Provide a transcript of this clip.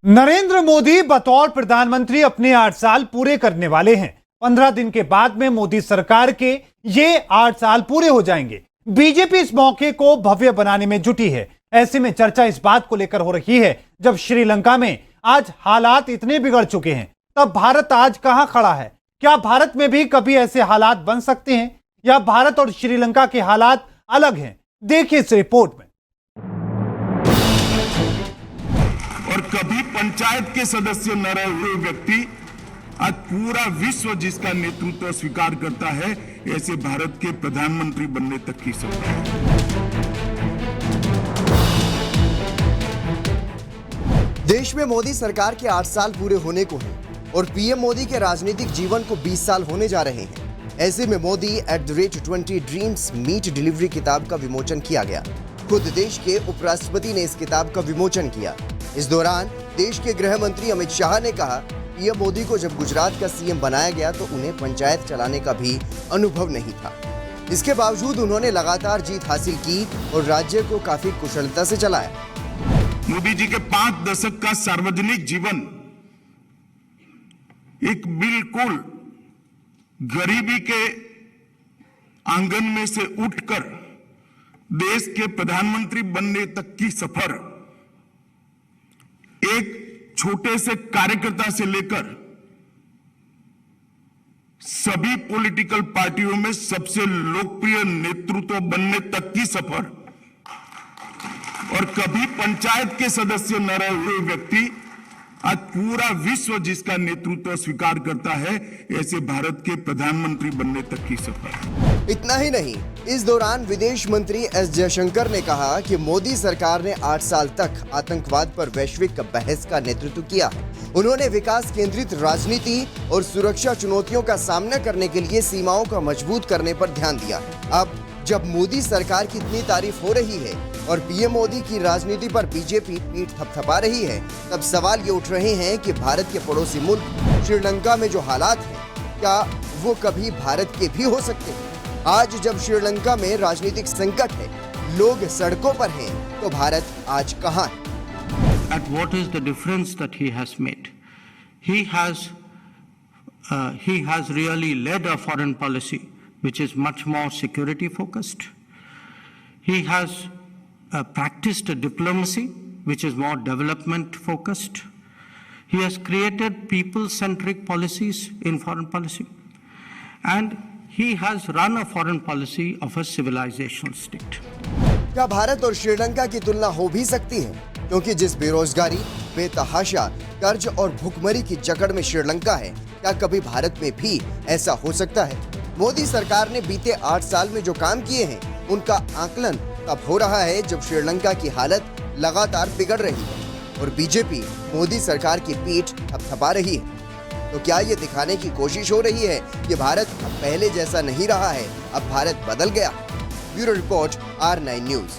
नरेंद्र मोदी बतौर प्रधानमंत्री अपने 8 साल पूरे करने वाले हैं। 15 दिन के बाद में मोदी सरकार के ये 8 साल पूरे हो जाएंगे। बीजेपी इस मौके को भव्य बनाने में जुटी है। ऐसे में चर्चा इस बात को लेकर हो रही है, जब श्रीलंका में आज हालात इतने बिगड़ चुके हैं, तब भारत आज कहां खड़ा है? क्या भारत में भी कभी ऐसे हालात बन सकते हैं, या भारत और श्रीलंका के हालात अलग हैं? देखिए इस रिपोर्ट में। और कभी पंचायत के सदस्य न रहे हुए व्यक्ति आज पूरा विश्व जिसका नेतृत्व स्वीकार करता है, ऐसे भारत के प्रधानमंत्री बनने तक की सत्ता है। देश में मोदी सरकार के 8 साल पूरे होने को हैं और पीएम मोदी के राजनीतिक जीवन को 20 साल होने जा रहे हैं। ऐसे में मोदी @20 ड्रीम्स मीट डिलीवरी किताब का विमोचन किया गया। खुद देश के उपराष्ट्रपति ने इस किताब का विमोचन किया। इस दौरान देश के गृह मंत्री अमित शाह ने कहा, पीएम मोदी को जब गुजरात का सीएम बनाया गया तो उन्हें पंचायत चलाने का भी अनुभव नहीं था। इसके बावजूद उन्होंने लगातार जीत हासिल की और राज्य को काफी कुशलता से चलाया। मोदी जी के 5 दशक का सार्वजनिक जीवन एक बिल्कुल गरीबी के आंगन में से उठकर देश के प्रधानमंत्री बनने तक की सफर, एक छोटे से कार्यकर्ता से लेकर सभी पॉलिटिकल पार्टियों में सबसे लोकप्रिय नेतृत्व बनने तक की सफर, और कभी पंचायत के सदस्य न रहे हुए व्यक्ति आज पूरा विश्व जिसका नेतृत्व स्वीकार करता है, ऐसे भारत के प्रधानमंत्री बनने तक की सफर। इतना ही नहीं, इस दौरान विदेश मंत्री एस जयशंकर ने कहा कि मोदी सरकार ने 8 साल तक आतंकवाद पर वैश्विक बहस का नेतृत्व किया। उन्होंने विकास केंद्रित राजनीति और सुरक्षा चुनौतियों का सामना करने के लिए सीमाओं का मजबूत करने पर ध्यान दिया। अब जब मोदी सरकार की इतनी तारीफ हो रही है और पीएम मोदी की राजनीति पर बीजेपी पीठ थपथपा रही है, तब सवाल ये उठ रहे हैं कि भारत के पड़ोसी मुल्क श्रीलंका में जो हालात हैं, क्या वो कभी भारत के भी हो सकते हैं? आज जब श्रीलंका में राजनीतिक संकट है, लोग सड़कों पर हैं, तो भारत आज कहां है? At what is the difference that he has made? He has really led a foreign policy which is much more security focused. He has practiced a diplomacy which is more development focused. He has created people-centric policies in foreign policy, and he has run a foreign policy of a civilizational state. क्या भारत और श्रीलंका की तुलना हो भी सकती है? क्योंकि जिस बेरोजगारी, बेतहाशा कर्ज और भुखमरी की जकड़ में श्रीलंका है, क्या कभी भारत में भी ऐसा हो सकता है? मोदी सरकार ने बीते 8 साल में जो काम किए हैं, उनका आकलन तब हो रहा है जब श्रीलंका की हालत लगातार बिगड़ रही है और बीजेपी मोदी सरकार की पीठ थपथपा रही है। तो क्या ये दिखाने की कोशिश हो रही है कि भारत अब पहले जैसा नहीं रहा है, अब भारत बदल गया? Bureau report R9 news.